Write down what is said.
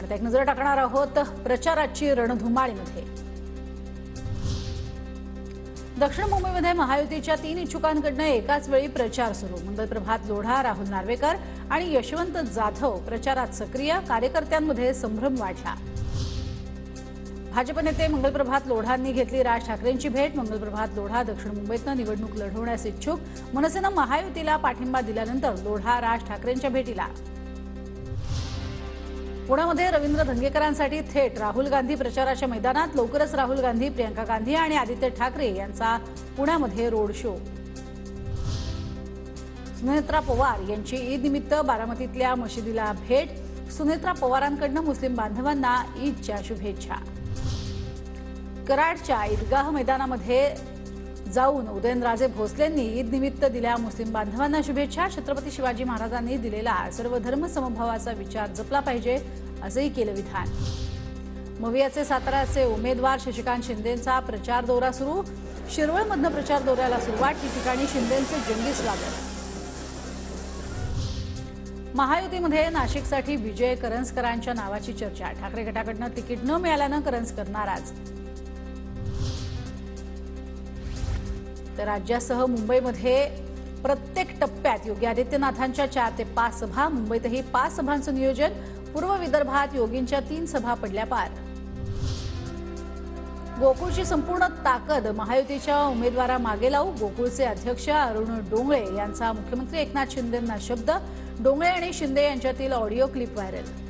आता एक नजर टाकणार आहोत प्रचाराची रणधुमाळीमध्ये। दक्षिण मुंबईमध्ये महायुतीच्या 3 इच्छुकांकडून एकाच वेळी प्रचार सुरू। मंगलप्रभात लोढा, राहुल नार्वेकर आणि यशवंत जाधव प्रचारात सक्रिय। कार्यकर्त्यांमध्ये संभ्रम वाढला। भाजप नेते मंगलप्रभात लोढांनी घेतली राज ठाकरेंची भेट। मंगलप्रभात लोढा दक्षिण मुंबईतून निवडणूक लढवण्यास इच्छुक। मनसेनं महायुतीला पाठिंबा दिल्यानंतर लोढा राज ठाकरेंच्या भेटीला। पुण्यामध्ये रवींद्र धंगेकरांसाठी थेट राहुल गांधी प्रचाराच्या मैदानात। लवकरच राहुल गांधी, प्रियंका गांधी आणि आदित्य ठाकरे यांचा पुण्यामध्ये रोड शो। सुनेत्रा पवार यांची ईद निमित्त बारामतीतल्या मशिदीला भेट। सुनेत्रा पवारांकडून मुस्लिम बांधवांना ईदच्या शुभेच्छा। कराडच्या ईदगाह मैदानामध्ये जाऊन उदयनराजे भोसलेंनी ईद निमित्त दिल्या मुस्लिम बांधवांना शुभेच्छा। छत्रपती शिवाजी महाराजांनी दिलेला सर्व धर्म समभावाचा विचार जपला पाहिजे असंही केलं विधान। मवियाचे साताऱ्याचे उमेदवार शशिकांत शिंदेंचा प्रचार दौरा सुरू। शिरवळमधनं प्रचार दौऱ्याला सुरुवात। ठिकठिकाणी शिंदेंचे जंगी स्वागत। महायुतीमध्ये नाशिकसाठी विजय करंजकरांच्या नावाची चर्चा। ठाकरे गटाकडून तिकीट न मिळाल्यानं करंजकर नाराज। तर राज्यासह मुंबईमध्ये प्रत्येक टप्प्यात योगी आदित्यनाथांच्या 4 ते 5 सभा। मुंबईतही 5 सभांचं नियोजन। पूर्व विदर्भात योगींच्या 3 सभा पडल्या पार। गोकुळची संपूर्ण ताकद महायुतीच्या उमेदवारामागे लावू। गोकुळचे अध्यक्ष अरुण डोंगळे यांचा मुख्यमंत्री एकनाथ शिंदेंना शब्द। डोंगळे आणि शिंदे यांच्यातील ऑडिओ क्लिप व्हायरल।